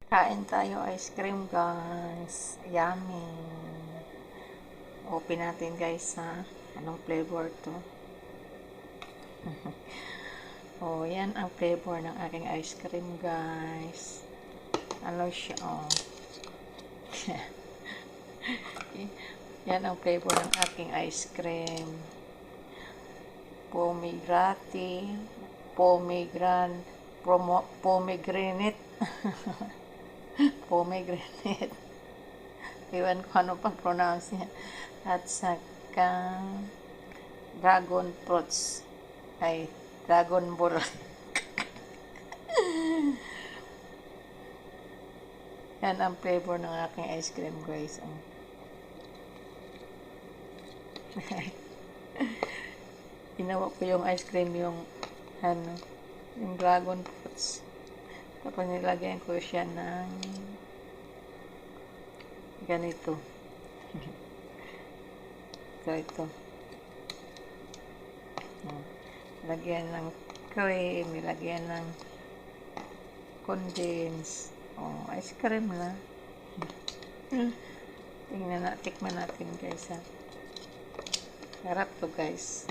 Kain tayo ice cream, guys. Yummy. Open natin, guys, ha. Anong flavor to? Oh, yan ang flavor ng aking ice cream, guys. Ano siya, oh. Yan ang flavor ng aking ice cream. Pomegranate. Pomegranate. Iwan ko ano pang pronounce niya. At saka dragon fruits. Ay, dragon ball. Yan ang flavor ng aking ice cream, guys. Ginawa ko yung ice cream yung dragon fruits. Tapos nilagyan ko siya ng ganito. Ito. Lagyan ng cream, nilagyan ng condense. Oh, ice cream na. Tikman natin, guys, ha. Sarap to, guys.